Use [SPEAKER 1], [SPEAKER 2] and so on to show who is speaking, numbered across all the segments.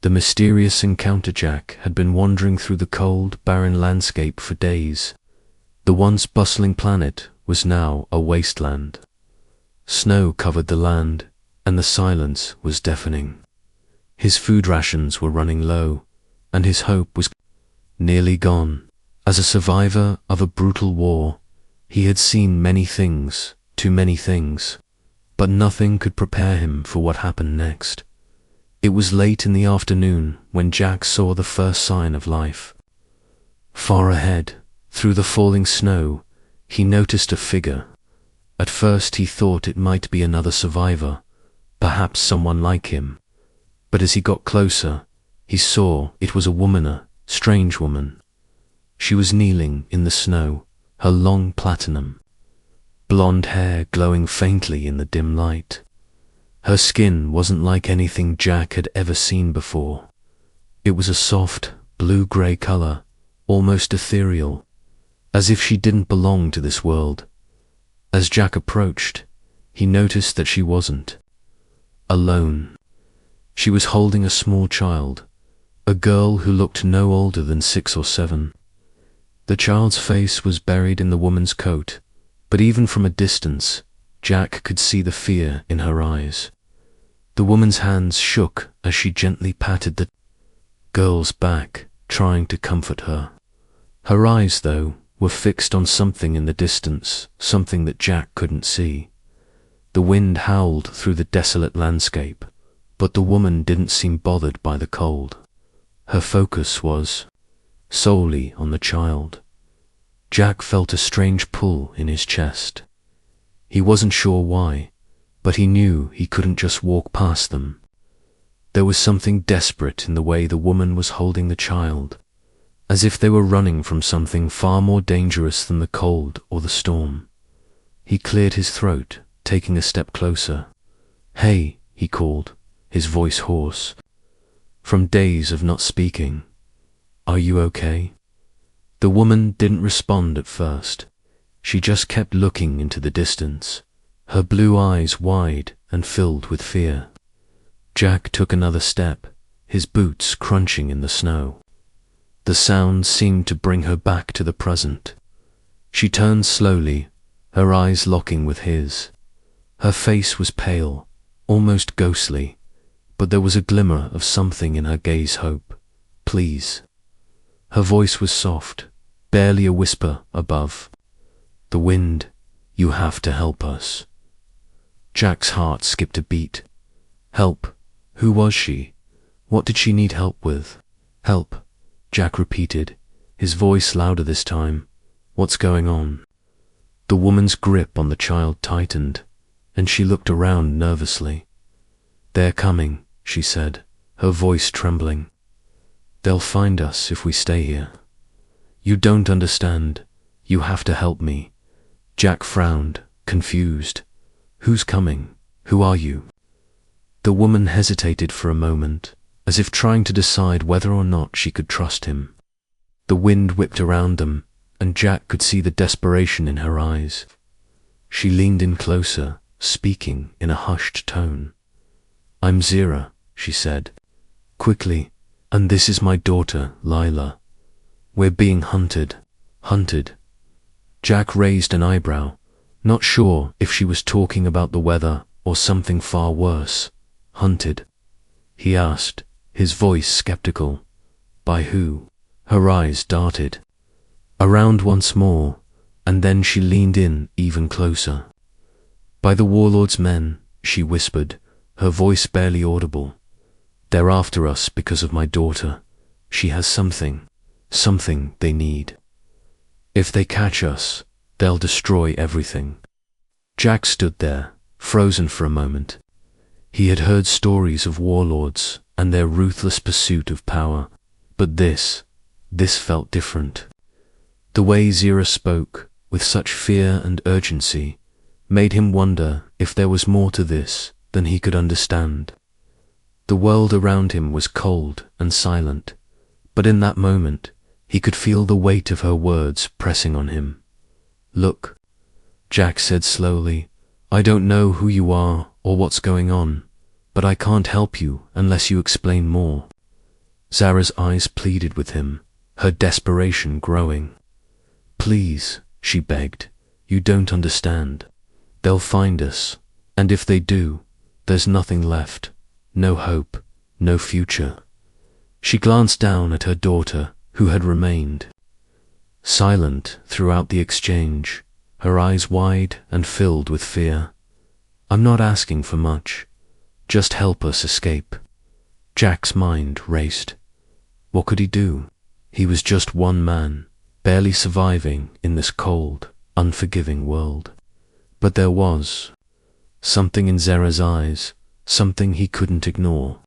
[SPEAKER 1] The mysterious encounter. Jack had been wandering through the cold, barren landscape for days. The once bustling planet was now a wasteland. Snow covered the land, and the silence was deafening. His food rations were running low, and his hope was nearly gone. As a survivor of a brutal war, he had seen many things, too many things, but nothing could prepare him for what happened next. It was late in the afternoon when Jack saw the first sign of life. Far ahead, through the falling snow, he noticed a figure. At first he thought it might be another survivor, perhaps someone like him. But as he got closer, he saw it was a woman, a strange woman. She was kneeling in the snow, her long platinum blonde hair glowing faintly in the dim light. Her skin wasn't like anything Jack had ever seen before. It was a soft, blue-gray color, almost ethereal, as if she didn't belong to this world. As Jack approached, he noticed that she wasn't alone. She was holding a small child, a girl who looked no older than 6 or 7. The child's face was buried in the woman's coat, but even from a distance, Jack could see the fear in her eyes. The woman's hands shook as she gently patted the girl's back, trying to comfort her. Her eyes, though, were fixed on something in the distance, something that Jack couldn't see. The wind howled through the desolate landscape, but the woman didn't seem bothered by the cold. Her focus was solely on the child. Jack felt a strange pull in his chest. He wasn't sure why, but he knew he couldn't just walk past them. There was something desperate in the way the woman was holding the child, as if they were running from something far more dangerous than the cold or the storm. He cleared his throat, taking a step closer. "Hey," he called, his voice hoarse. From days of not speaking, "Are you okay?" The woman didn't respond at first. She just kept looking into the distance, her blue eyes wide and filled with fear. Jack took another step, his boots crunching in the snow. The sound seemed to bring her back to the present. She turned slowly, her eyes locking with his. Her face was pale, almost ghostly, but there was a glimmer of something in her gaze. "Hope, please." Her voice was soft, barely a whisper above. "The wind, you have to help us." Jack's heart skipped a beat. Help? Who was she? What did she need help with? "Help," Jack repeated, his voice louder this time. "What's going on?" The woman's grip on the child tightened, and she looked around nervously. "They're coming," she said, her voice trembling. "They'll find us if we stay here." "You don't understand. You have to help me." Jack frowned, confused. "Who's coming? Who are you?" The woman hesitated for a moment, as if trying to decide whether or not she could trust him. The wind whipped around them, and Jack could see the desperation in her eyes. She leaned in closer, speaking in a hushed tone. "I'm Zira," she said, quickly, "and this is my daughter, Lila. We're being hunted." "Hunted?" Jack raised an eyebrow, not sure if she was talking about the weather or something far worse. "Hunted?" he asked, his voice skeptical. "By who?" Her eyes darted around once more, and then she leaned in even closer. "By the Warlord's men," she whispered, her voice barely audible. "They're after us because of my daughter. She has something they need. If they catch us, they'll destroy everything." Jack stood there, frozen for a moment. He had heard stories of warlords and their ruthless pursuit of power, but this felt different. The way Zira spoke, with such fear and urgency, made him wonder if there was more to this than he could understand. The world around him was cold and silent, but in that moment, he could feel the weight of her words pressing on him. "Look," Jack said slowly, "I don't know who you are or what's going on, but I can't help you unless you explain more." Zara's eyes pleaded with him, her desperation growing. "Please," she begged, "you don't understand. They'll find us, and if they do, there's nothing left. No hope, no future." She glanced down at her daughter, who had remained silent throughout the exchange, her eyes wide and filled with fear. "I'm not asking for much. Just help us escape." Jack's mind raced. What could he do? He was just one man, barely surviving in this cold, unforgiving world. But there was something in Zara's eyes, something he couldn't ignore.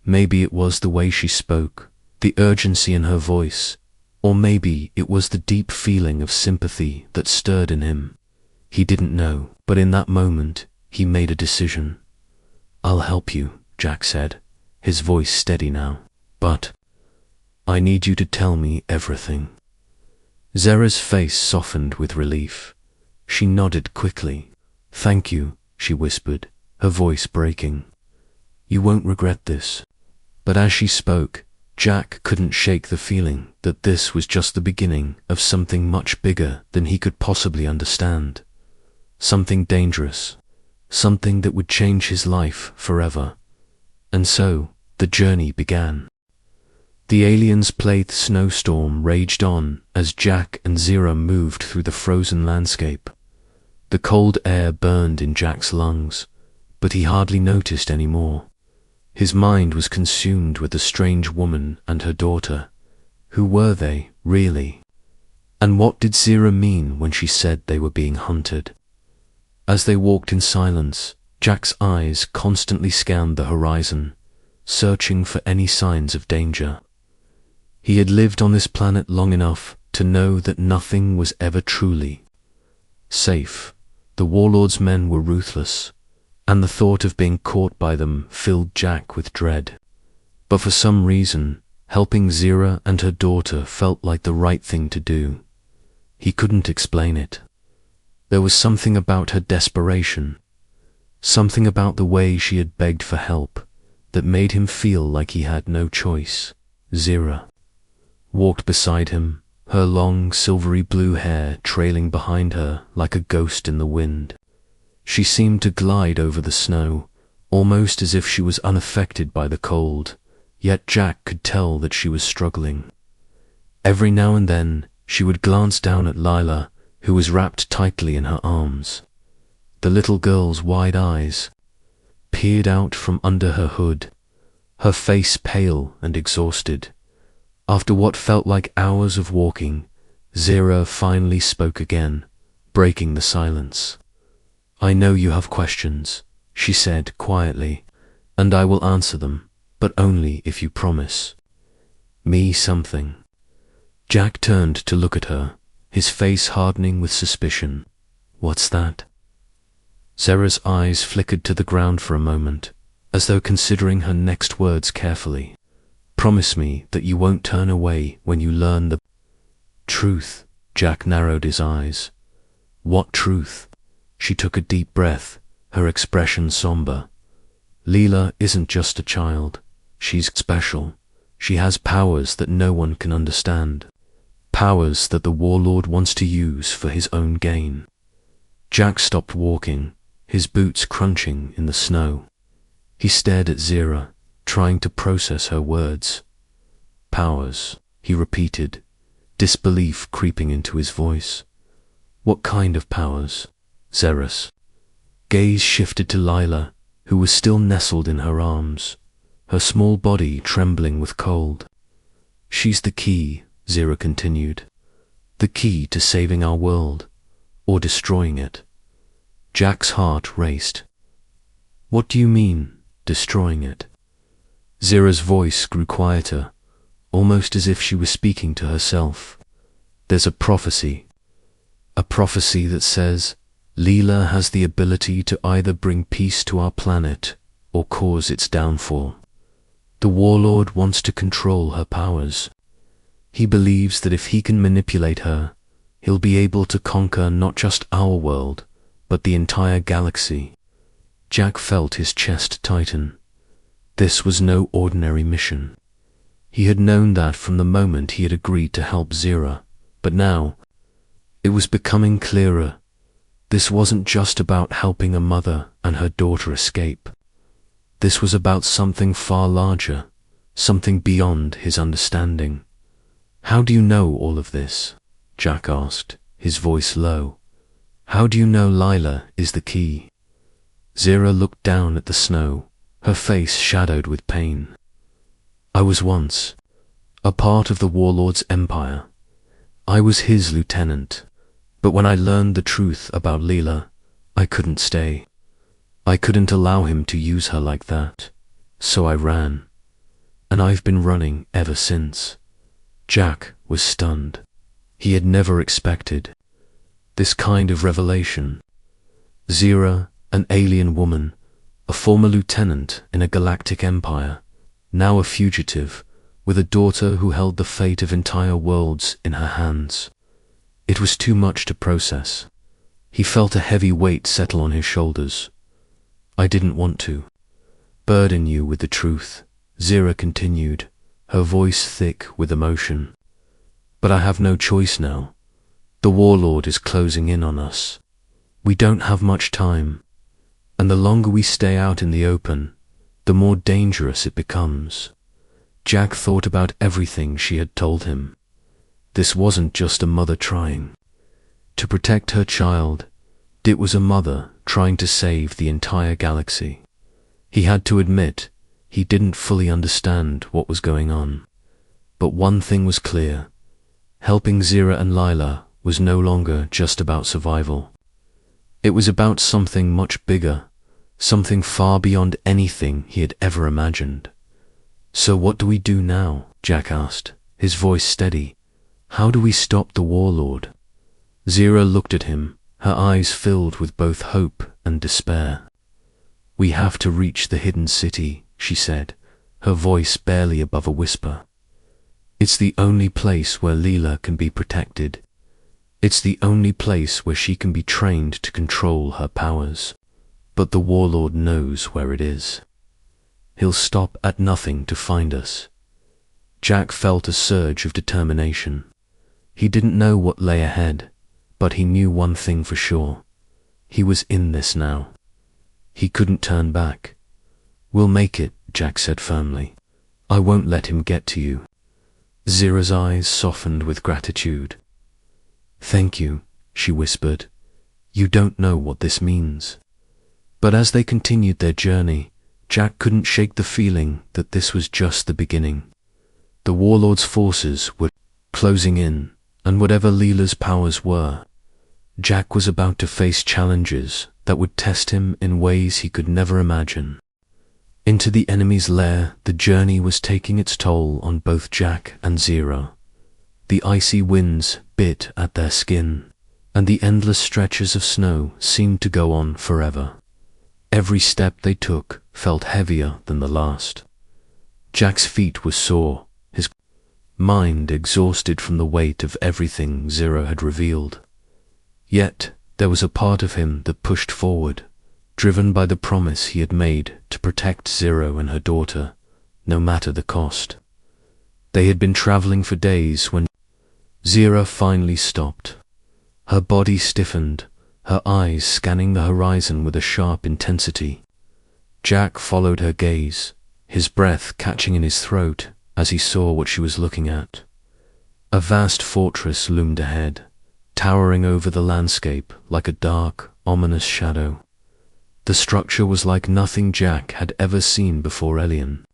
[SPEAKER 1] Maybe it was the way she spoke, the urgency in her voice, or maybe it was the deep feeling of sympathy that stirred in him. He didn't know, but in that moment, he made a decision. "I'll help you," Jack said, his voice steady now. "But I need you to tell me everything." Zara's face softened with relief. She nodded quickly. "Thank you," she whispered, her voice breaking. "You won't regret this." But as she spoke, Jack couldn't shake the feeling that this was just the beginning of something much bigger than he could possibly understand. Something dangerous, something that would change his life forever. And so, the journey began. The aliens' played snowstorm raged on as Jack and Zira moved through the frozen landscape. The cold air burned in Jack's lungs, but he hardly noticed any more. His mind was consumed with the strange woman and her daughter. Who were they, really? And what did Zira mean when she said they were being hunted? As they walked in silence, Jack's eyes constantly scanned the horizon, searching for any signs of danger. He had lived on this planet long enough to know that nothing was ever truly safe. The Warlord's men were ruthless, and the thought of being caught by them filled Jack with dread. But for some reason, helping Zira and her daughter felt like the right thing to do. He couldn't explain it. There was something about her desperation, something about the way she had begged for help, that made him feel like he had no choice. Zira walked beside him, her long silvery blue hair trailing behind her like a ghost in the wind. She seemed to glide over the snow, almost as if she was unaffected by the cold, yet Jack could tell that she was struggling. Every now and then, she would glance down at Lila, who was wrapped tightly in her arms. The little girl's wide eyes peered out from under her hood, her face pale and exhausted. After what felt like hours of walking, Zira finally spoke again, breaking the silence. "I know you have questions," she said quietly, "and I will answer them, but only if you promise me something." Jack turned to look at her, his face hardening with suspicion. "What's that?" Zira's eyes flickered to the ground for a moment, as though considering her next words carefully. "Promise me that you won't turn away when you learn the truth." Jack narrowed his eyes. "What truth?" She took a deep breath, her expression somber. "Lila isn't just a child. She's special. She has powers that no one can understand. Powers that the Warlord wants to use for his own gain." Jack stopped walking, his boots crunching in the snow. He stared at Zira, trying to process her words. "Powers," he repeated, disbelief creeping into his voice. "What kind of powers?" Zira's gaze shifted to Lila, who was still nestled in her arms, her small body trembling with cold. "She's the key," Zira continued. "The key to saving our world, or destroying it." Jack's heart raced. "What do you mean, destroying it?" Zira's voice grew quieter, almost as if she was speaking to herself. "There's a prophecy that says Lila has the ability to either bring peace to our planet or cause its downfall. The Warlord wants to control her powers. He believes that if he can manipulate her, he'll be able to conquer not just our world, but the entire galaxy." Jack felt his chest tighten. This was no ordinary mission. He had known that from the moment he had agreed to help Zira, but now, it was becoming clearer. This wasn't just about helping a mother and her daughter escape. This was about something far larger, something beyond his understanding. "How do you know all of this?" Jack asked, his voice low. "How do you know Lila is the key?" Zira looked down at the snow, her face shadowed with pain. "I was once a part of the Warlord's empire. I was his lieutenant, but when I learned the truth about Lila, I couldn't stay. I couldn't allow him to use her like that, so I ran. And I've been running ever since." Jack was stunned. He had never expected this kind of revelation. Zira, an alien woman, a former lieutenant in a galactic empire, now a fugitive, with a daughter who held the fate of entire worlds in her hands. It was too much to process. He felt a heavy weight settle on his shoulders. "I didn't want to burden you with the truth," Zira continued, her voice thick with emotion. "But I have no choice now. The Warlord is closing in on us. We don't have much time, and the longer we stay out in the open, the more dangerous it becomes." Jack thought about everything she had told him. This wasn't just a mother trying to protect her child. It was a mother trying to save the entire galaxy. He had to admit he didn't fully understand what was going on. But one thing was clear. Helping Zira and Lila was no longer just about survival. It was about something much bigger, something far beyond anything he had ever imagined. "So what do we do now?" Jack asked, his voice steady. "How do we stop the Warlord?" Zira looked at him, her eyes filled with both hope and despair. "We have to reach the hidden city," she said, her voice barely above a whisper. "It's the only place where Lila can be protected. It's the only place where she can be trained to control her powers. But the Warlord knows where it is. He'll stop at nothing to find us." Jack felt a surge of determination. He didn't know what lay ahead, but he knew one thing for sure. He was in this now. He couldn't turn back. "We'll make it," Jack said firmly. "I won't let him get to you." Zira's eyes softened with gratitude. "Thank you," she whispered. "You don't know what this means." But as they continued their journey, Jack couldn't shake the feeling that this was just the beginning. The Warlord's forces were closing in, and whatever Lila's powers were, Jack was about to face challenges that would test him in ways he could never imagine. Into the enemy's lair, the journey was taking its toll on both Jack and Zira. The icy winds bit at their skin, and the endless stretches of snow seemed to go on forever. Every step they took felt heavier than the last. Jack's feet were sore, his mind exhausted from the weight of everything Zira had revealed. Yet there was a part of him that pushed forward, driven by the promise he had made to protect Zira and her daughter, no matter the cost. They had been traveling for days when Zira finally stopped. Her body stiffened, her eyes scanning the horizon with a sharp intensity. Jack followed her gaze, his breath catching in his throat as he saw what she was looking at. A vast fortress loomed ahead, towering over the landscape like a dark, ominous shadow. The structure was like nothing Jack had ever seen before Elian.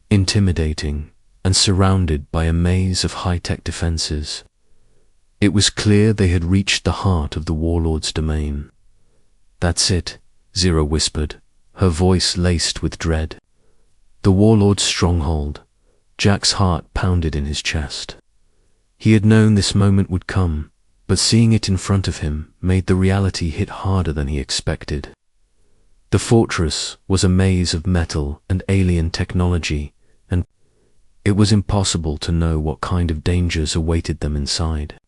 [SPEAKER 1] Intimidating and surrounded by a maze of high-tech defenses. It was clear they had reached the heart of the Warlord's domain. "That's it," Zira whispered, her voice laced with dread. The Warlord's stronghold. Jack's heart pounded in his chest. He had known this moment would come, but seeing it in front of him made the reality hit harder than he expected. The fortress was a maze of metal and alien technology, and it was impossible to know what kind of dangers awaited them inside.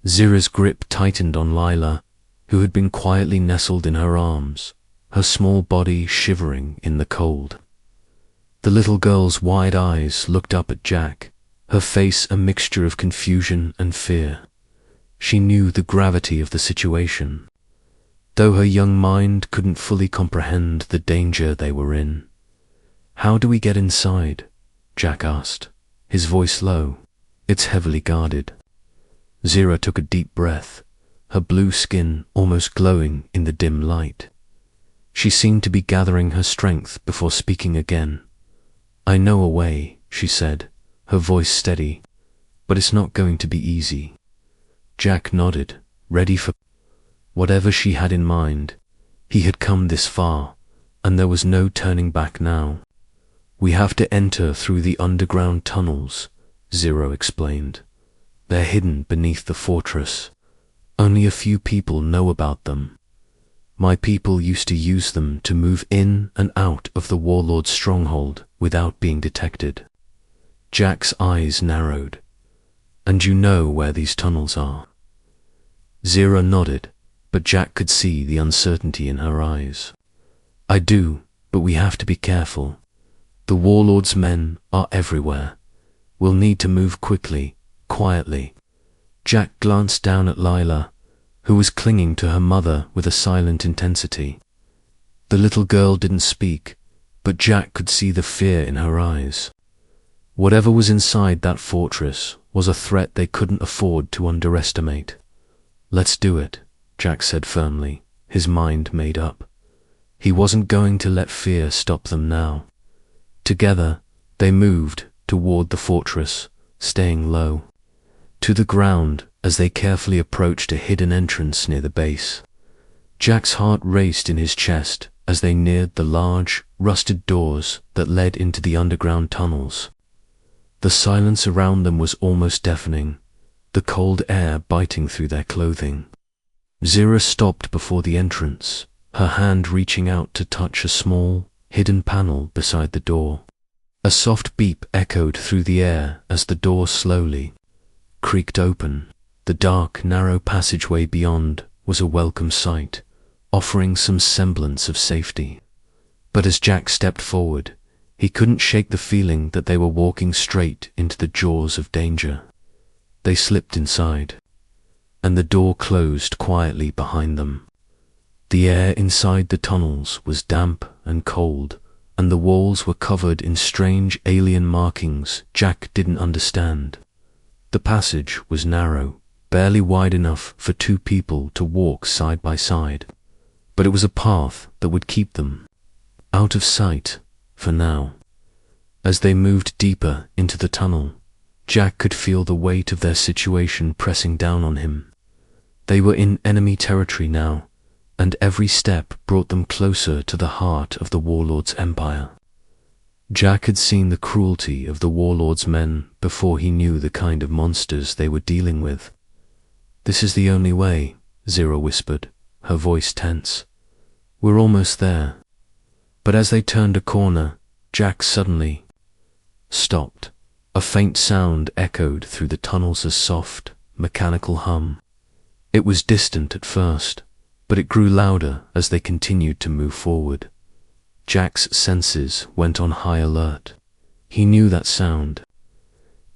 [SPEAKER 1] Zira's grip tightened on Lila, who had been quietly nestled in her arms, her small body shivering in the cold. The little girl's wide eyes looked up at Jack, her face a mixture of confusion and fear. She knew the gravity of the situation, though her young mind couldn't fully comprehend the danger they were in. "How do we get inside?" Jack asked, his voice low. "It's heavily guarded." Zira took a deep breath, her blue skin almost glowing in the dim light. She seemed to be gathering her strength before speaking again. "I know a way," she said, her voice steady, "but it's not going to be easy." Jack nodded, ready for whatever she had in mind. He had come this far, and there was no turning back now. "We have to enter through the underground tunnels," Zira explained. "They're hidden beneath the fortress. Only a few people know about them. My people used to use them to move in and out of the Warlord's stronghold without being detected." Jack's eyes narrowed. "And you know where these tunnels are?" Zira nodded, but Jack could see the uncertainty in her eyes. "I do, but we have to be careful. The Warlord's men are everywhere. We'll need to move quickly, quietly." Jack glanced down at Lila, who was clinging to her mother with a silent intensity. The little girl didn't speak, but Jack could see the fear in her eyes. Whatever was inside that fortress was a threat they couldn't afford to underestimate. "Let's do it," Jack said firmly, his mind made up. He wasn't going to let fear stop them now. Together, they moved toward the fortress, staying low, to the ground as they carefully approached a hidden entrance near the base. Jack's heart raced in his chest as they neared the large, rusted doors that led into the underground tunnels. The silence around them was almost deafening, the cold air biting through their clothing. Zira stopped before the entrance, her hand reaching out to touch a small, hidden panel beside the door. A soft beep echoed through the air as the door slowly creaked open. The dark, narrow passageway beyond was a welcome sight, offering some semblance of safety. But as Jack stepped forward, he couldn't shake the feeling that they were walking straight into the jaws of danger. They slipped inside, and the door closed quietly behind them. The air inside the tunnels was damp and cold, and the walls were covered in strange alien markings Jack didn't understand. The passage was narrow, barely wide enough for two people to walk side by side, but it was a path that would keep them out of sight for now. As they moved deeper into the tunnel, Jack could feel the weight of their situation pressing down on him. They were in enemy territory now, and every step brought them closer to the heart of the Warlord's empire. Jack had seen the cruelty of the Warlord's men before he knew the kind of monsters they were dealing with. "This is the only way," Zira whispered, her voice tense. "We're almost there." But as they turned a corner, Jack suddenly stopped. A faint sound echoed through the tunnels, a soft, mechanical hum. It was distant at first, but it grew louder as they continued to move forward. Jack's senses went on high alert. He knew that sound.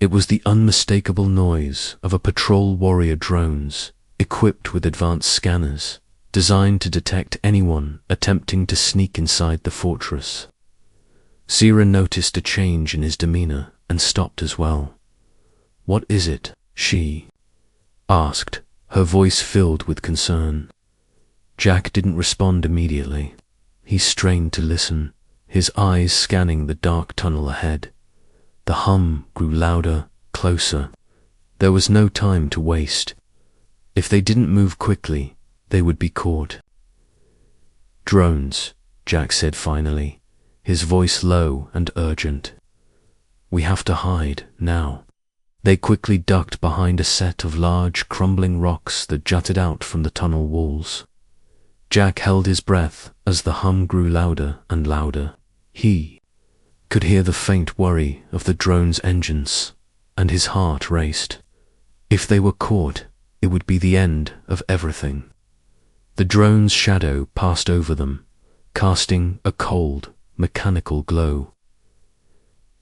[SPEAKER 1] It was the unmistakable noise of a patrol warrior drones, equipped with advanced scanners, designed to detect anyone attempting to sneak inside the fortress. Zira noticed a change in his demeanor and stopped as well. "What is it?" she asked, her voice filled with concern. Jack didn't respond immediately. He strained to listen, his eyes scanning the dark tunnel ahead. The hum grew louder, closer. There was no time to waste. If they didn't move quickly, they would be caught. "Drones," Jack said finally, his voice low and urgent. "We have to hide, now." They quickly ducked behind a set of large, crumbling rocks that jutted out from the tunnel walls. Jack held his breath as the hum grew louder and louder. He could hear the faint worry of the drone's engines, and his heart raced. If they were caught, it would be the end of everything. The drone's shadow passed over them, casting a cold, mechanical glow.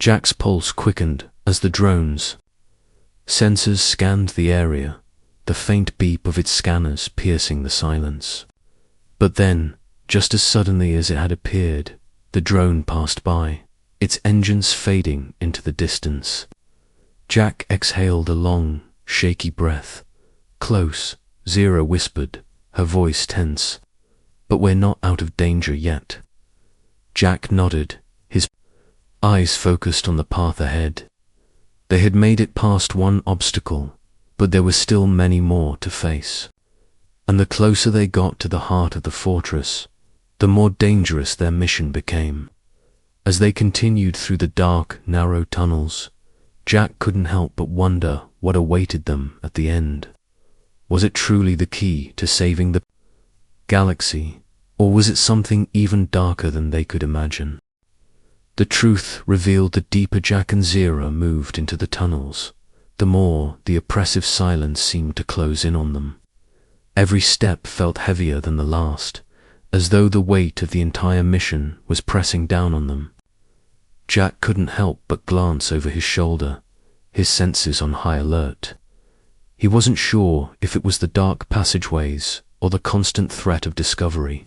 [SPEAKER 1] Jack's pulse quickened as the drone's sensors scanned the area, the faint beep of its scanners piercing the silence. But then, just as suddenly as it had appeared, the drone passed by, its engines fading into the distance. Jack exhaled a long, shaky breath. "Close," Zira whispered, her voice tense. "But we're not out of danger yet." Jack nodded, his eyes focused on the path ahead. They had made it past one obstacle, but there were still many more to face. And the closer they got to the heart of the fortress, the more dangerous their mission became. As they continued through the dark, narrow tunnels, Jack couldn't help but wonder what awaited them at the end. Was it truly the key to saving the galaxy, or was it something even darker than they could imagine? The truth revealed the deeper Jack and Zira moved into the tunnels, the more the oppressive silence seemed to close in on them. Every step felt heavier than the last, as though the weight of the entire mission was pressing down on them. Jack couldn't help but glance over his shoulder, his senses on high alert. He wasn't sure if it was the dark passageways or the constant threat of discovery,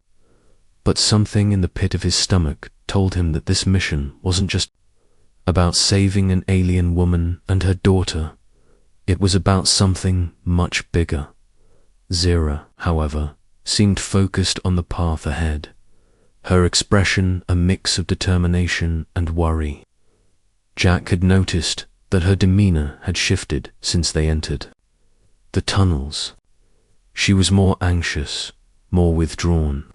[SPEAKER 1] but something in the pit of his stomach told him that this mission wasn't just about saving an alien woman and her daughter. It was about something much bigger. Zira, however, seemed focused on the path ahead, her expression a mix of determination and worry. Jack had noticed that her demeanor had shifted since they entered the tunnels. She was more anxious, more withdrawn,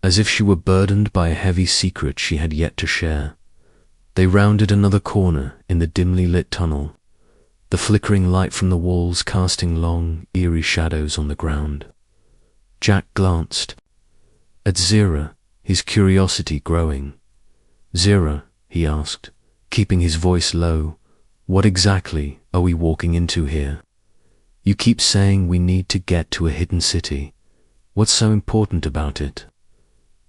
[SPEAKER 1] as if she were burdened by a heavy secret she had yet to share. They rounded another corner in the dimly lit tunnel, the flickering light from the walls casting long, eerie shadows on the ground. Jack glanced at Zira, his curiosity growing. "Zira," he asked, keeping his voice low, "what exactly are we walking into here? You keep saying we need to get to a hidden city. What's so important about it?"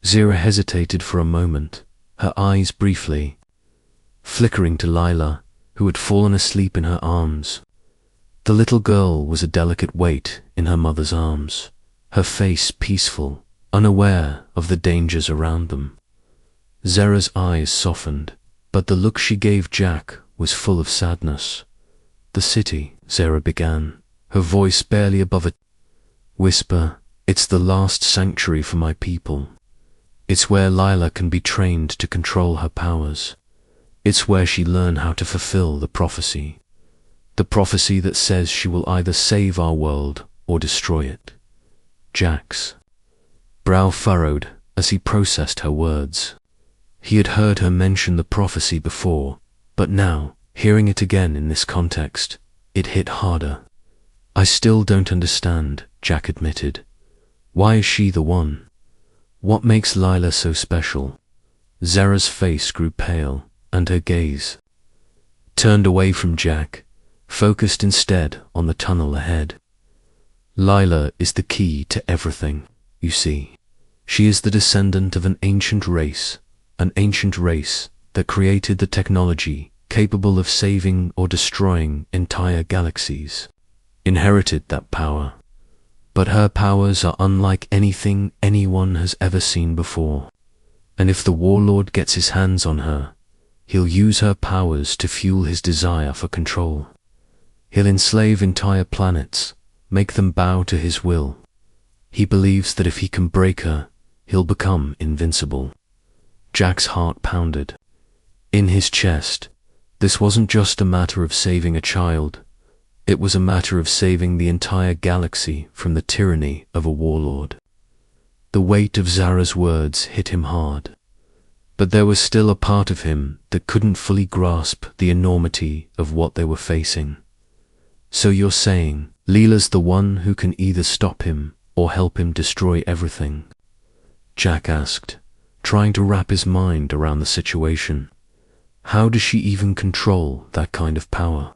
[SPEAKER 1] Zira hesitated for a moment, her eyes briefly flickering to Lila, who had fallen asleep in her arms. The little girl was a delicate weight in her mother's arms, her face peaceful, unaware of the dangers around them. Zira's eyes softened, but the look she gave Jack was full of sadness. "The city," Zira began, her voice barely above a whisper, "it's the last sanctuary for my people. It's where Lila can be trained to control her powers. It's where she learns how to fulfill the prophecy that says she will either save our world or destroy it." Jack's brow furrowed as he processed her words. He had heard her mention the prophecy before, but now, hearing it again in this context, it hit harder. "I still don't understand," Jack admitted. "Why is she the one? What makes Lila so special?" Zira's face grew pale, and her gaze turned away from Jack, focused instead on the tunnel ahead. "Lila is the key to everything, you see. She is the descendant of an ancient race that created the technology capable of saving or destroying entire galaxies, inherited that power. But her powers are unlike anything anyone has ever seen before. And if the Warlord gets his hands on her, he'll use her powers to fuel his desire for control. He'll enslave entire planets, make them bow to his will. He believes that if he can break her, he'll become invincible." Jack's heart pounded. In his chest, this wasn't just a matter of saving a child. It was a matter of saving the entire galaxy from the tyranny of a warlord. The weight of Zira's words hit him hard, but there was still a part of him that couldn't fully grasp the enormity of what they were facing. "So you're saying Lila's the one who can either stop him or help him destroy everything?" Jack asked, trying to wrap his mind around the situation. How does she even control that kind of power?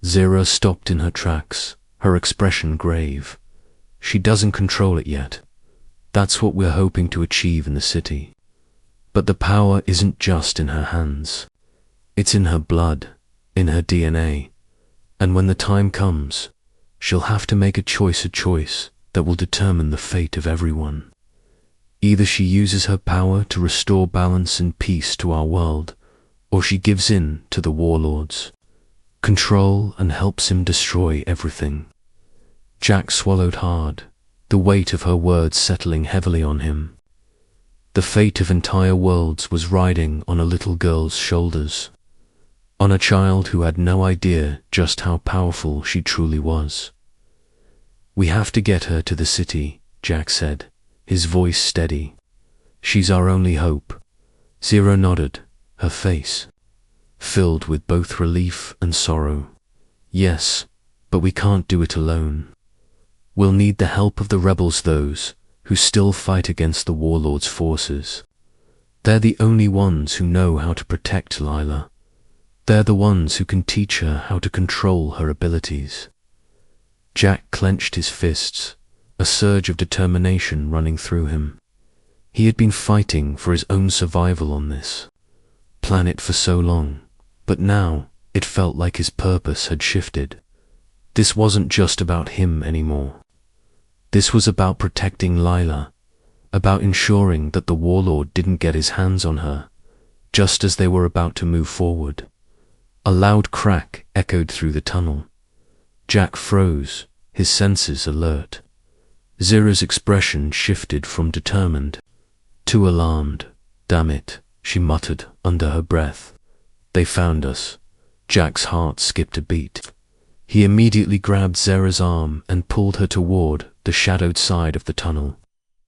[SPEAKER 1] Zira stopped in her tracks, her expression grave. "She doesn't control it yet. That's what we're hoping to achieve in the city. But the power isn't just in her hands. It's in her blood, in her DNA, and when the time comes, she'll have to make a choice that will determine the fate of everyone. Either she uses her power to restore balance and peace to our world, or she gives in to the Warlord's control and helps him destroy everything. Jack swallowed hard, the weight of her words settling heavily on him. The fate of entire worlds was riding on a little girl's shoulders, on a child who had no idea just how powerful she truly was. "We have to get her to the city," Jack said, his voice steady. "She's our only hope." Zira nodded, her face filled with both relief and sorrow. "Yes, but we can't do it alone. We'll need the help of the rebels, those who still fight against the Warlord's forces. They're the only ones who know how to protect Lila. They're the ones who can teach her how to control her abilities." Jack clenched his fists, a surge of determination running through him. He had been fighting for his own survival on this planet for so long, but now it felt like his purpose had shifted. This wasn't just about him anymore. This was about protecting Lila, about ensuring that the Warlord didn't get his hands on her, just as they were about to move forward. A loud crack echoed through the tunnel. Jack froze, his senses alert. Zira's expression shifted from determined to alarmed. "Damn it," she muttered under her breath. "They found us." Jack's heart skipped a beat. He immediately grabbed Zira's arm and pulled her toward the shadowed side of the tunnel.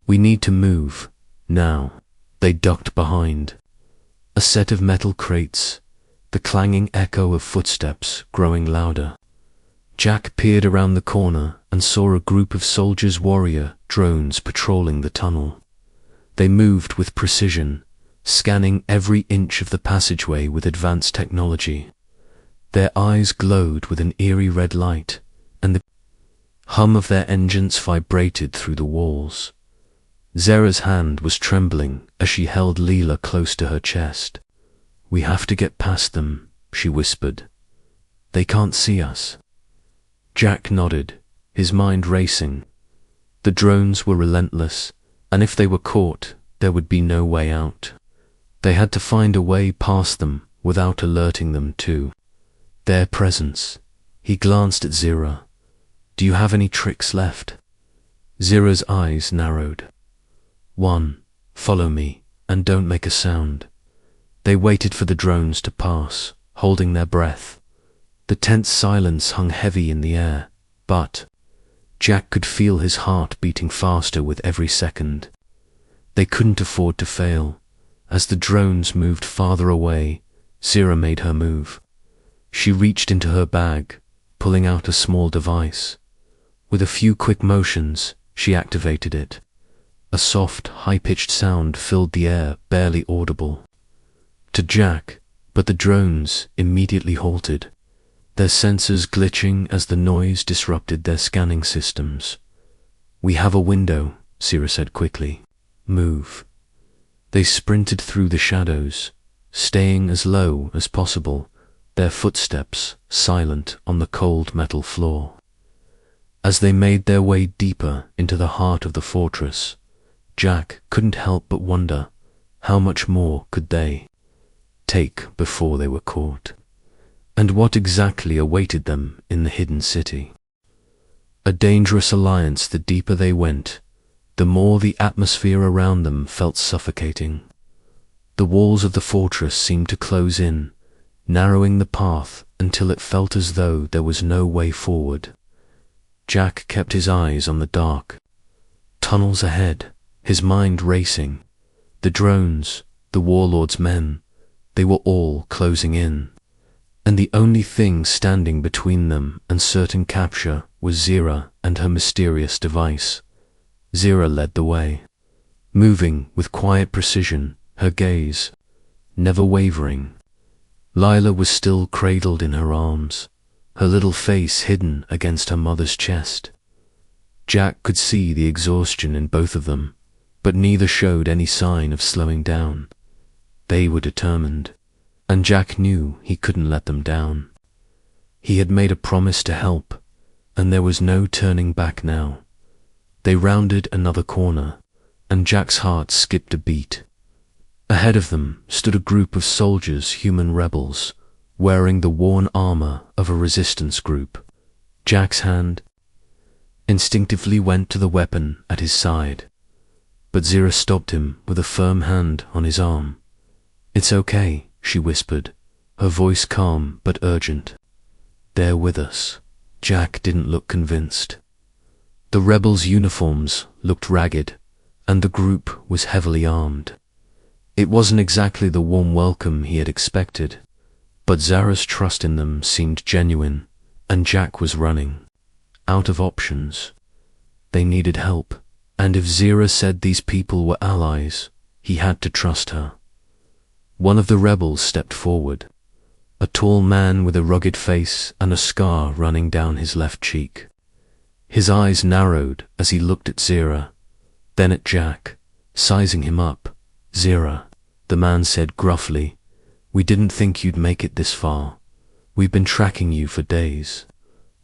[SPEAKER 1] "We need to move, now." They ducked behind a set of metal crates, the clanging echo of footsteps growing louder. Jack peered around the corner and saw a group of soldiers' warrior drones patrolling the tunnel. They moved with precision, scanning every inch of the passageway with advanced technology. Their eyes glowed with an eerie red light, and the hum of their engines vibrated through the walls. Zira's hand was trembling as she held Lila close to her chest. "We have to get past them," she whispered. "They can't see us." Jack nodded, his mind racing. The drones were relentless, and if they were caught, there would be no way out. They had to find a way past them without alerting them to their presence. He glanced at Zira. "Do you have any tricks left?" Zira's eyes narrowed. "One, follow me, and don't make a sound." They waited for the drones to pass, holding their breath. The tense silence hung heavy in the air, but Jack could feel his heart beating faster with every second. They couldn't afford to fail. As the drones moved farther away, Zira made her move. She reached into her bag, pulling out a small device. With a few quick motions, she activated it. A soft, high-pitched sound filled the air, barely audible to Jack, but the drones immediately halted, their sensors glitching as the noise disrupted their scanning systems. "We have a window," Zira said quickly. "Move." They sprinted through the shadows, staying as low as possible, their footsteps silent on the cold metal floor. As they made their way deeper into the heart of the fortress, Jack couldn't help but wonder, how much more could they take before they were caught? And what exactly awaited them in the hidden city? A dangerous alliance. The deeper they went, the more the atmosphere around them felt suffocating. The walls of the fortress seemed to close in, narrowing the path until it felt as though there was no way forward. Jack kept his eyes on the dark tunnels ahead, his mind racing. The drones, the Warlord's men, they were all closing in, and the only thing standing between them and certain capture was Zira and her mysterious device. Zira led the way, moving with quiet precision, her gaze never wavering. Lila was still cradled in her arms, her little face hidden against her mother's chest. Jack could see the exhaustion in both of them, but neither showed any sign of slowing down. They were determined, and Jack knew he couldn't let them down. He had made a promise to help, and there was no turning back now. They rounded another corner, and Jack's heart skipped a beat. Ahead of them stood a group of soldiers, human rebels, wearing the worn armor of a resistance group. Jack's hand instinctively went to the weapon at his side, but Zira stopped him with a firm hand on his arm. "It's okay," she whispered, her voice calm but urgent. "They're with us." Jack didn't look convinced. The rebels' uniforms looked ragged, and the group was heavily armed. It wasn't exactly the warm welcome he had expected, but Zara's trust in them seemed genuine, and Jack was running out of options. They needed help, and if Zira said these people were allies, he had to trust her. One of the rebels stepped forward, a tall man with a rugged face and a scar running down his left cheek. His eyes narrowed as he looked at Zira, then at Jack, sizing him up. "Zira," the man said gruffly, "we didn't think you'd make it this far. We've been tracking you for days.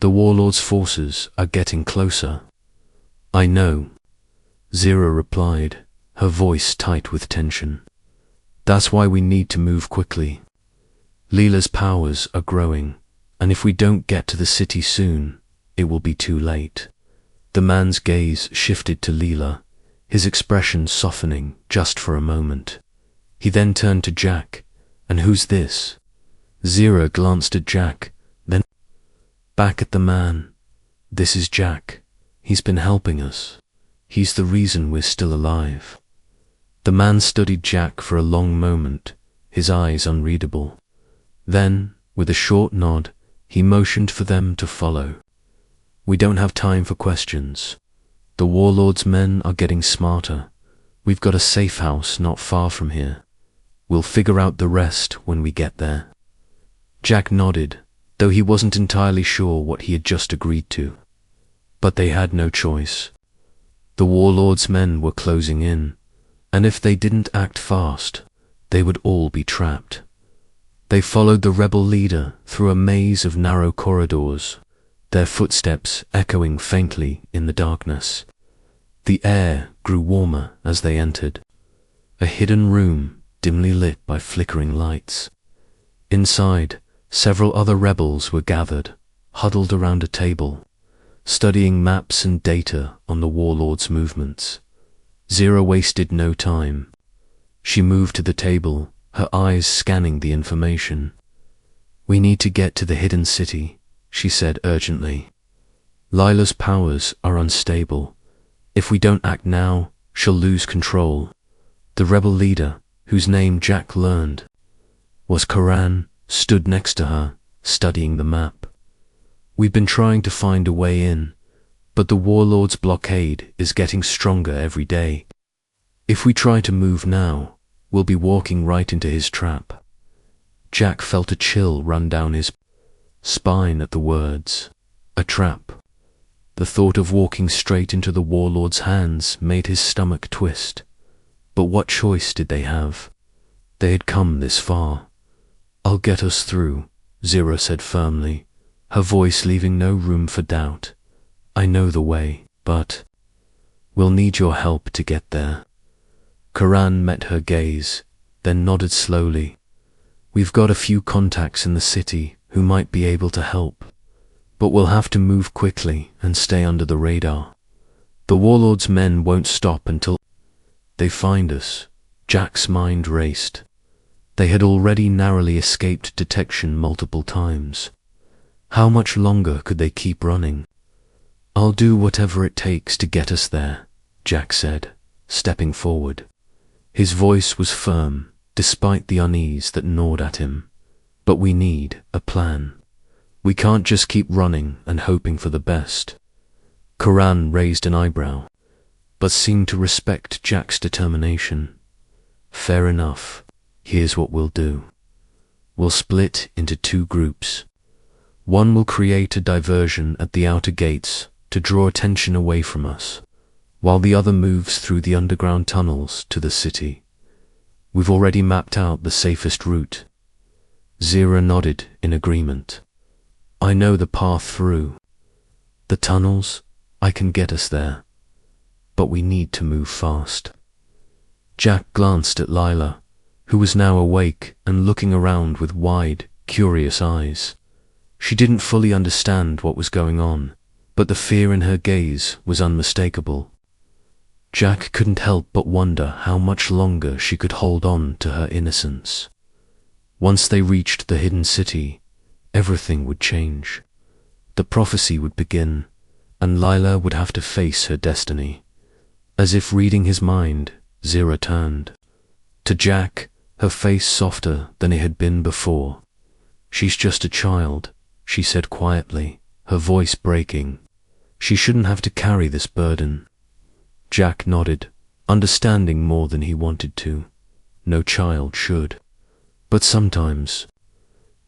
[SPEAKER 1] The Warlord's forces are getting closer." "I know," Zira replied, her voice tight with tension. "That's why we need to move quickly. Lila's powers are growing, and if we don't get to the city soon, it will be too late." The man's gaze shifted to Lila, his expression softening just for a moment. He then turned to Jack. "And who's this?" Zira glanced at Jack, then back at the man. "This is Jack. He's been helping us. He's the reason we're still alive." The man studied Jack for a long moment, his eyes unreadable. Then, with a short nod, he motioned for them to follow. "We don't have time for questions. The Warlord's men are getting smarter. We've got a safe house not far from here. We'll figure out the rest when we get there." Jack nodded, though he wasn't entirely sure what he had just agreed to. But they had no choice. The Warlord's men were closing in, and if they didn't act fast, they would all be trapped. They followed the rebel leader through a maze of narrow corridors, their footsteps echoing faintly in the darkness. The air grew warmer as they entered. A hidden room dimly lit by flickering lights. Inside, several other rebels were gathered, huddled around a table, studying maps and data on the Warlord's movements. Zira wasted no time. She moved to the table, her eyes scanning the information. "We need to get to the hidden city," she said urgently. "Lila's powers are unstable. If we don't act now, she'll lose control." The rebel leader, whose name Jack learned was Karan, stood next to her, studying the map. "We've been trying to find a way in, but the Warlord's blockade is getting stronger every day. If we try to move now, we'll be walking right into his trap." Jack felt a chill run down his spine at the words. A trap. The thought of walking straight into the Warlord's hands made his stomach twist. But what choice did they have? They had come this far. "I'll get us through," Zira said firmly, her voice leaving no room for doubt. "I know the way, but we'll need your help to get there." Karan met her gaze, then nodded slowly. "We've got a few contacts in the city who might be able to help, but we'll have to move quickly and stay under the radar. The Warlord's men won't stop until they find us." Jack's mind raced. They had already narrowly escaped detection multiple times. How much longer could they keep running? "I'll do whatever it takes to get us there," Jack said, stepping forward. His voice was firm, despite the unease that gnawed at him. "But we need a plan. We can't just keep running and hoping for the best." Karan raised an eyebrow, but seemed to respect Jack's determination. "Fair enough. Here's what we'll do. We'll split into two groups. One will create a diversion at the outer gates to draw attention away from us, while the other moves through the underground tunnels to the city. We've already mapped out the safest route. Zira nodded in agreement. I know the path through. The tunnels, I can get us there. But we need to move fast. Jack glanced at Lila, who was now awake and looking around with wide, curious eyes. She didn't fully understand what was going on, but the fear in her gaze was unmistakable. Jack couldn't help but wonder how much longer she could hold on to her innocence. Once they reached the hidden city, everything would change. The prophecy would begin, and Lila would have to face her destiny. As if reading his mind, Zira turned. To Jack, her face softer than it had been before. She's just a child, she said quietly, her voice breaking. She shouldn't have to carry this burden. Jack nodded, understanding more than he wanted to. No child should. But sometimes,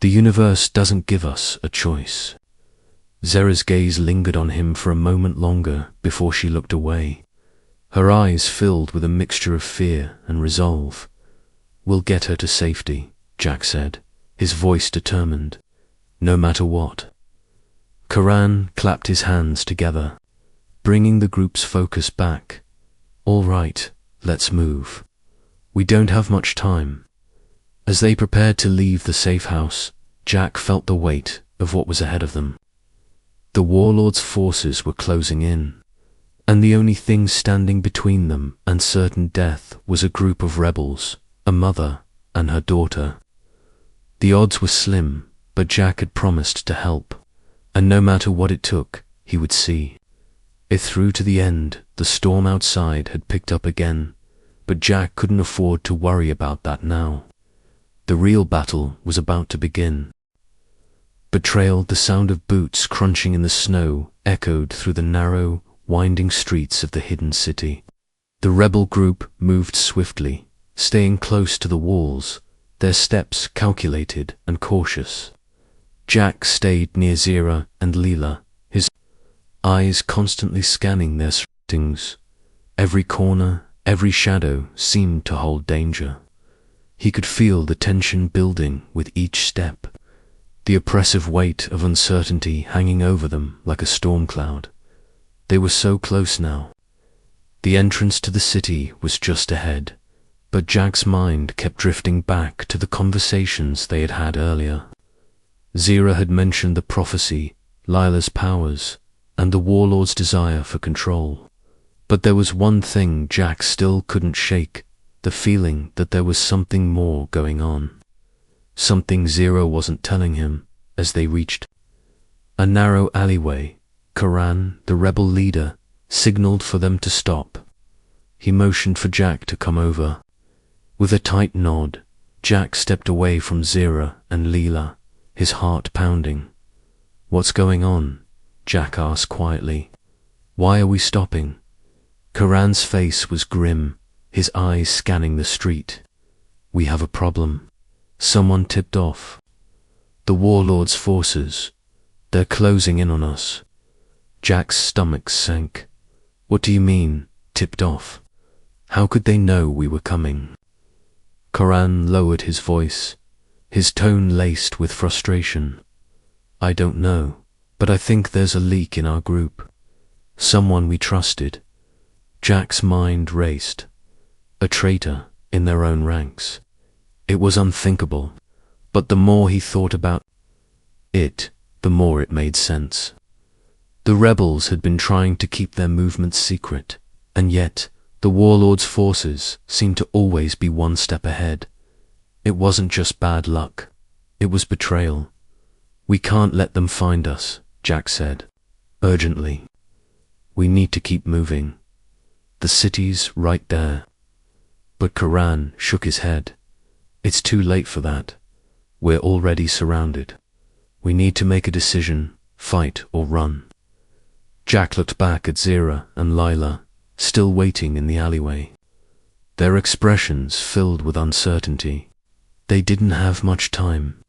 [SPEAKER 1] the universe doesn't give us a choice. Zira's gaze lingered on him for a moment longer before she looked away. Her eyes filled with a mixture of fear and resolve. We'll get her to safety, Jack said, his voice determined, no matter what. Karan clapped his hands together, bringing the group's focus back. All right, let's move. We don't have much time. As they prepared to leave the safe house, Jack felt the weight of what was ahead of them. The Warlord's forces were closing in, and the only thing standing between them and certain death was a group of rebels, a mother and her daughter. The odds were slim, but Jack had promised to help, and no matter what it took, he would see it through to the end. The storm outside had picked up again, but Jack couldn't afford to worry about that now. The real battle was about to begin. Betrayal, the sound of boots crunching in the snow, echoed through the narrow, winding streets of the hidden city. The rebel group moved swiftly, staying close to the walls, their steps calculated and cautious. Jack stayed near Zira and Lila, his eyes constantly scanning their surroundings. Every corner, every shadow seemed to hold danger. He could feel the tension building with each step, the oppressive weight of uncertainty hanging over them like a storm cloud. They were so close now. The entrance to the city was just ahead, but Jack's mind kept drifting back to the conversations they had had earlier. Zira had mentioned the prophecy, Lila's powers, and the Warlord's desire for control. But there was one thing Jack still couldn't shake, the feeling that there was something more going on. Something Zira wasn't telling him. As they reached a narrow alleyway, Karan, the rebel leader, signaled for them to stop. He motioned for Jack to come over. With a tight nod, Jack stepped away from Zira and Lila, his heart pounding. What's going on? Jack asked quietly. Why are we stopping? Karan's face was grim, his eyes scanning the street. We have a problem. Someone tipped off. The Warlord's forces. They're closing in on us. Jack's stomach sank. What do you mean, tipped off? How could they know we were coming? Karan lowered his voice, his tone laced with frustration. I don't know, but I think there's a leak in our group. Someone we trusted. Jack's mind raced. A traitor in their own ranks. It was unthinkable, but the more he thought about it, the more it made sense. The rebels had been trying to keep their movements secret, and yet the Warlord's forces seemed to always be one step ahead. It wasn't just bad luck, it was betrayal. We can't let them find us, Jack said, urgently. We need to keep moving. The city's right there. But Karan shook his head. It's too late for that. We're already surrounded. We need to make a decision, fight or run. Jack looked back at Zira and Lila, still waiting in the alleyway. Their expressions filled with uncertainty. They didn't have much time.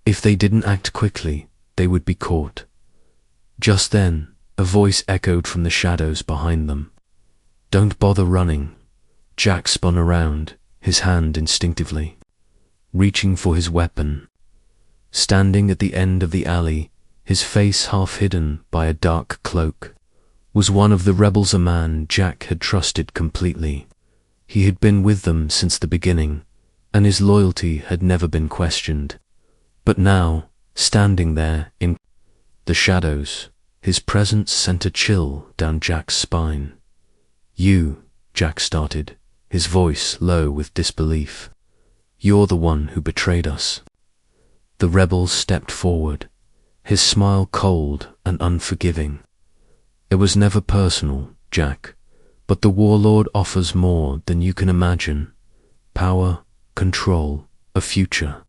[SPEAKER 1] If they didn't act quickly, they would be caught. Just then, a voice echoed from the shadows behind them. Don't bother running. Jack spun around, his hand instinctively reaching for his weapon. Standing at the end of the alley, his face half hidden by a dark cloak, was one of the rebels, a man Jack had trusted completely. He had been with them since the beginning, and his loyalty had never been questioned. But now, standing there in the shadows, his presence sent a chill down Jack's spine. "You," Jack started, his voice low with disbelief. "You're the one who betrayed us." The rebel stepped forward, his smile cold and unforgiving. "It was never personal, Jack, but the Warlord offers more than you can imagine. Power, control, a future,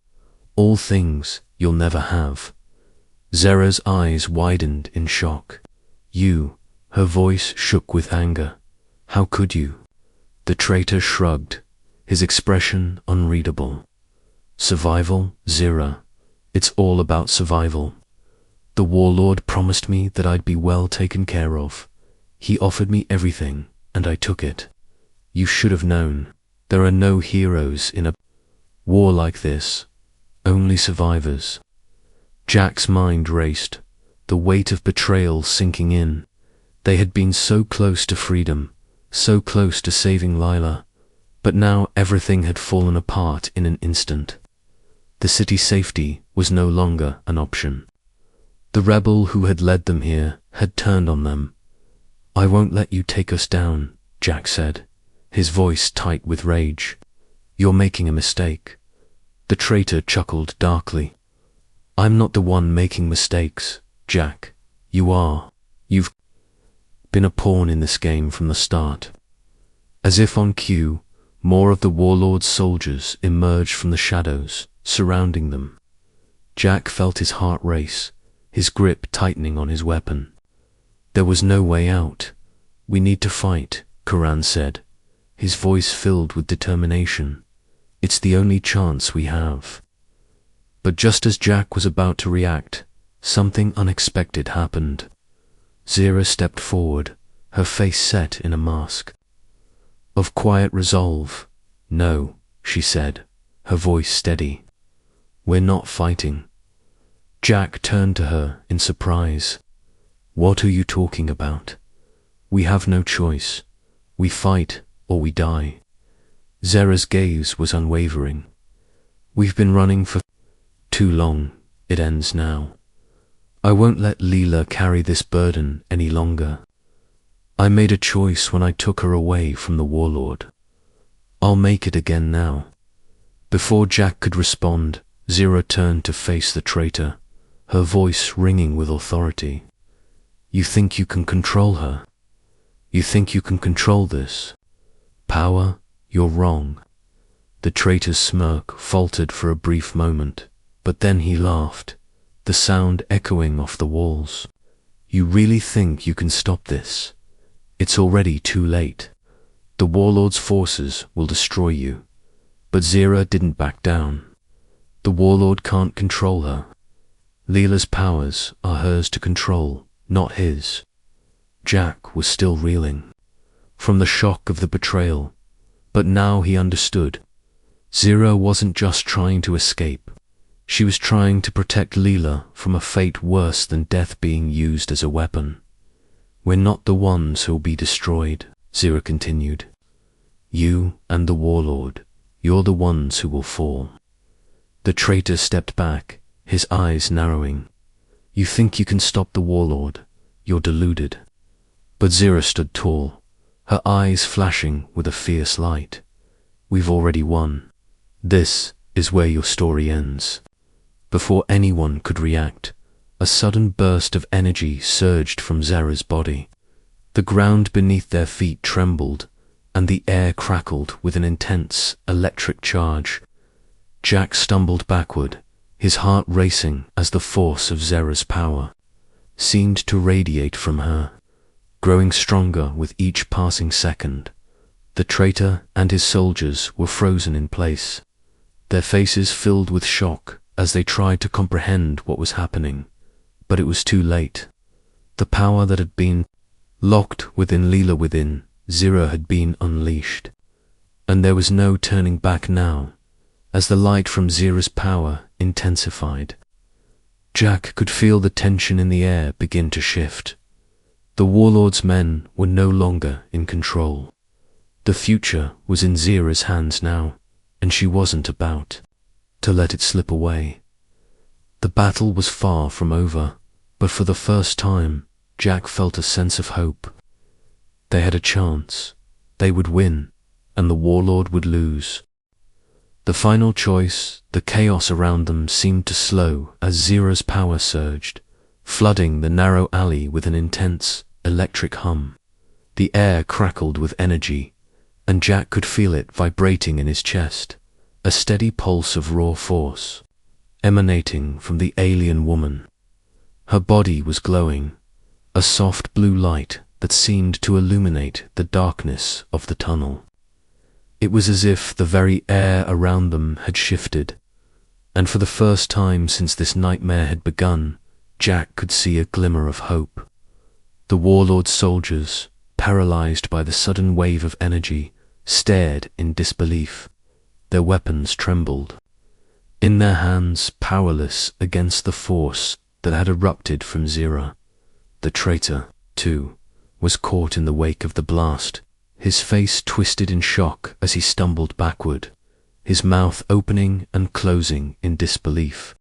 [SPEAKER 1] all things you'll never have." Zira's eyes widened in shock. "You," her voice shook with anger. "How could you?" The traitor shrugged, his expression unreadable. "Survival, Zira. It's all about survival. The Warlord promised me that I'd be well taken care of. He offered me everything, and I took it. You should have known. There are no heroes in a war like this, only survivors." Jack's mind raced, the weight of betrayal sinking in. They had been so close to freedom, so close to saving Lila, but now everything had fallen apart in an instant. The city's safety was no longer an option. The rebel who had led them here had turned on them. "I won't let you take us down," Jack said, his voice tight with rage. "You're making a mistake." The traitor chuckled darkly. "I'm not the one making mistakes, Jack. You are. You've been a pawn in this game from the start." As if on cue, more of the Warlord's soldiers emerged from the shadows, surrounding them. Jack felt his heart race, his grip tightening on his weapon. "There was no way out. We need to fight," Karan said, his voice filled with determination. "It's the only chance we have." But just as Jack was about to react, something unexpected happened. Zira stepped forward, her face set in a mask of quiet resolve. "No," she said, her voice steady. "We're not fighting." Jack turned to her in surprise. "What are you talking about? We have no choice. We fight or we die." Zira's gaze was unwavering. "We've been running for too long. It ends now. I won't let Lila carry this burden any longer. I made a choice when I took her away from the Warlord. I'll make it again now." Before Jack could respond, Zira turned to face the traitor, her voice ringing with authority. "You think you can control her? You think you can control this? Power? You're wrong." The traitor's smirk faltered for a brief moment, but then he laughed, the sound echoing off the walls. "You really think you can stop this? It's already too late. The Warlord's forces will destroy you." But Zira didn't back down. "The Warlord can't control her. Lila's powers are hers to control, not his." Jack was still reeling from the shock of the betrayal, but now he understood. Zira wasn't just trying to escape. She was trying to protect Lila from a fate worse than death being used as a weapon. "We're not the ones who'll be destroyed," Zira continued. "You and the Warlord, you're the ones who will fall." The traitor stepped back, his eyes narrowing. "You think you can stop the Warlord? You're deluded." But Zira stood tall, her eyes flashing with a fierce light. "We've already won. This is where your story ends." Before anyone could react, a sudden burst of energy surged from Zira's body. The ground beneath their feet trembled, and the air crackled with an intense electric charge. Jack stumbled backward, his heart racing as the force of Zira's power seemed to radiate from her, growing stronger with each passing second. The traitor and his soldiers were frozen in place, their faces filled with shock as they tried to comprehend what was happening. But it was too late. The power that had been locked within Lila within Zira had been unleashed, and there was no turning back now. As the light from Zira's power intensified, Jack could feel the tension in the air begin to shift. The Warlord's men were no longer in control. The future was in Zira's hands now, and she wasn't about to let it slip away. The battle was far from over, but for the first time, Jack felt a sense of hope. They had a chance. They would win, and the Warlord would lose. The final choice, the chaos around them seemed to slow as Zira's power surged, flooding the narrow alley with an intense, electric hum. The air crackled with energy, and Jack could feel it vibrating in his chest, a steady pulse of raw force, emanating from the alien woman. Her body was glowing, a soft blue light that seemed to illuminate the darkness of the tunnel. It was as if the very air around them had shifted, and for the first time since this nightmare had begun, Jack could see a glimmer of hope. The Warlord's soldiers, paralyzed by the sudden wave of energy, stared in disbelief. Their weapons trembled. In their hands, powerless against the force that had erupted from Zira. The traitor, too, was caught in the wake of the blast, his face twisted in shock as he stumbled backward, his mouth opening and closing in disbelief.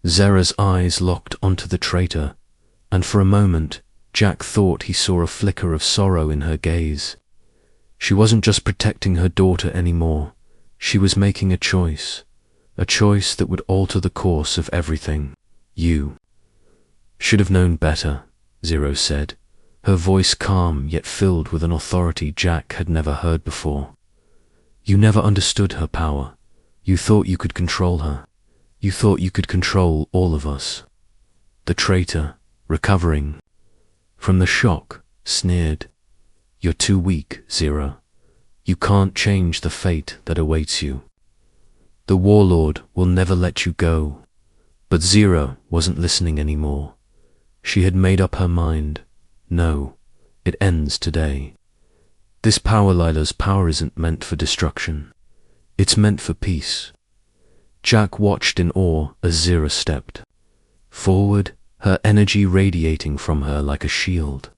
[SPEAKER 1] Zira's eyes locked onto the traitor, and for a moment, Jack thought he saw a flicker of sorrow in her gaze. She wasn't just protecting her daughter anymore. She was making a choice that would alter the course of everything. You should have known better, Zira said, her voice calm yet filled with an authority Jack had never heard before. You never understood her power. You thought you could control her. You thought you could control all of us. The traitor, recovering from the shock, sneered. You're too weak, Zira. You can't change the fate that awaits you. The Warlord will never let you go. But Zira wasn't listening anymore. She had made up her mind. No, it ends today. This power, Lila's power, isn't meant for destruction. It's meant for peace. Jack watched in awe as Zira stepped forward, her energy radiating from her like a shield.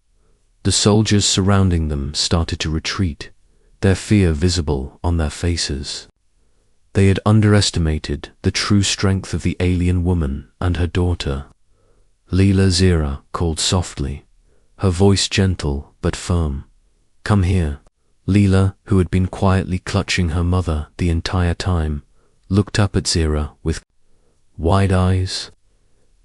[SPEAKER 1] The soldiers surrounding them started to retreat, their fear visible on their faces. They had underestimated the true strength of the alien woman and her daughter. Lila, Zira called softly, her voice gentle but firm. Come here. Lila, who had been quietly clutching her mother the entire time, looked up at Zira with wide eyes.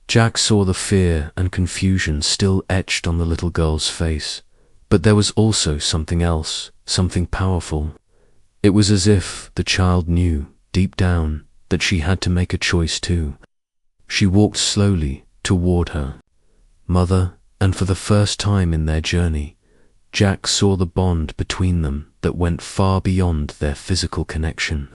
[SPEAKER 1] Jack saw the fear and confusion still etched on the little girl's face, but there was also something else, something powerful. It was as if the child knew, deep down, that she had to make a choice too. She walked slowly toward her mother, and for the first time in their journey, Jack saw the bond between them that went far beyond their physical connection.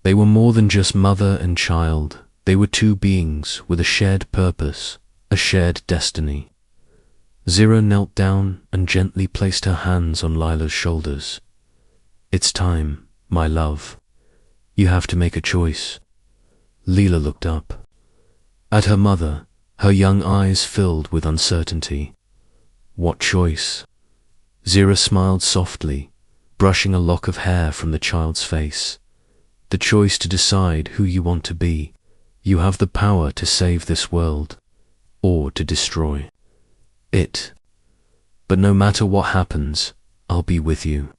[SPEAKER 1] They were more than just mother and child. They were two beings with a shared purpose, a shared destiny. Zira knelt down and gently placed her hands on Lila's shoulders. It's time, my love. You have to make a choice. Lila looked up at her mother, her young eyes filled with uncertainty. What choice? Zira smiled softly, brushing a lock of hair from the child's face. The choice to decide who you want to be. You have the power to save this world, or to destroy it. But no matter what happens, I'll be with you.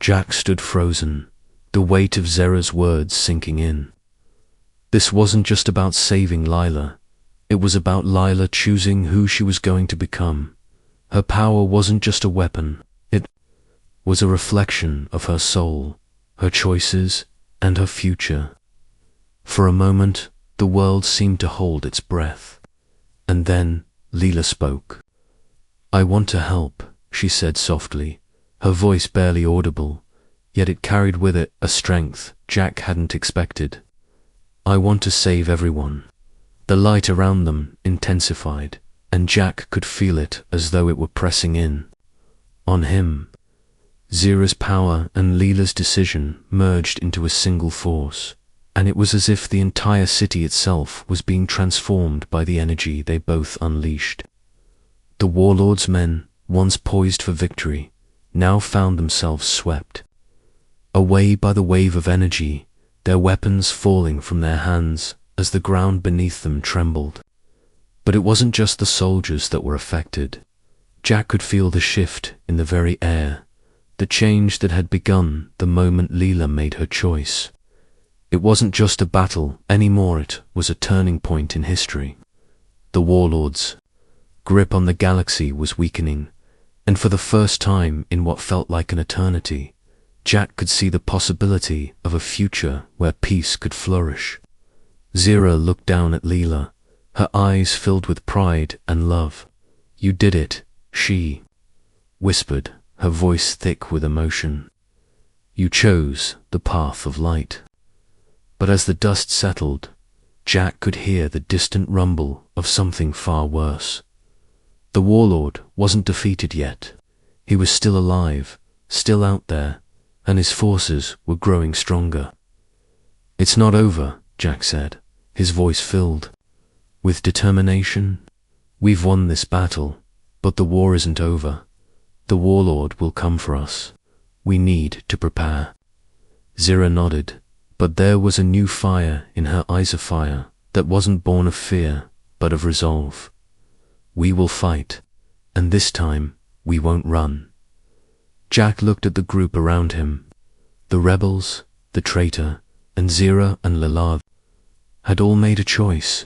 [SPEAKER 1] Jack stood frozen, the weight of Zira's words sinking in. This wasn't just about saving Lila. It was about Lila choosing who she was going to become. Her power wasn't just a weapon. It was a reflection of her soul, her choices, and her future. For a moment, the world seemed to hold its breath. And then Lila spoke. I want to help, she said softly, her voice barely audible, yet it carried with it a strength Jack hadn't expected. I want to save everyone. The light around them intensified, and Jack could feel it as though it were pressing in on him. Zira's power and Lila's decision merged into a single force, and it was as if the entire city itself was being transformed by the energy they both unleashed. The Warlord's men, once poised for victory, now found themselves swept away by the wave of energy, their weapons falling from their hands as the ground beneath them trembled. But it wasn't just the soldiers that were affected. Jack could feel the shift in the very air, the change that had begun the moment Lila made her choice. It wasn't just a battle anymore, it was a turning point in history. The Warlord's grip on the galaxy was weakening, and for the first time in what felt like an eternity, Jack could see the possibility of a future where peace could flourish. Zira looked down at Lila, her eyes filled with pride and love. "You did it," she whispered, her voice thick with emotion. "You chose the path of light." But as the dust settled, Jack could hear the distant rumble of something far worse. The Warlord wasn't defeated yet. He was still alive, still out there, and his forces were growing stronger. "It's not over," Jack said, his voice filled with determination. "We've won this battle, but the war isn't over. The Warlord will come for us. We need to prepare." Zira nodded, but there was a new fire in her eyes, a fire that wasn't born of fear, but of resolve. "We will fight, and this time we won't run." Jack looked at the group around him. The rebels, the traitor, and Zira and Lila had all made a choice,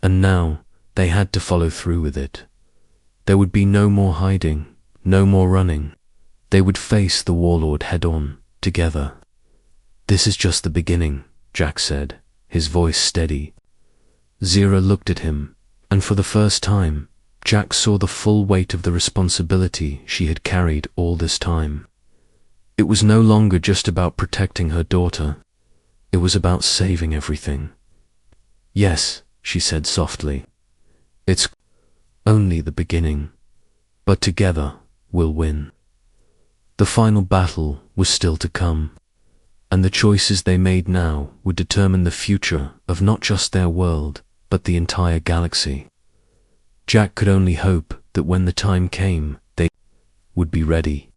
[SPEAKER 1] and now they had to follow through with it. There would be no more hiding, no more running. They would face the Warlord head-on, together. "This is just the beginning," Jack said, his voice steady. Zira looked at him, and for the first time, Jack saw the full weight of the responsibility she had carried all this time. It was no longer just about protecting her daughter. It was about saving everything. "Yes," she said softly. "It's only the beginning, but together we'll win." The final battle was still to come, and the choices they made now would determine the future of not just their world, but the entire galaxy. Jack could only hope that when the time came, they would be ready.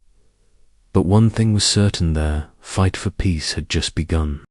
[SPEAKER 1] But one thing was certain, their fight for peace had just begun.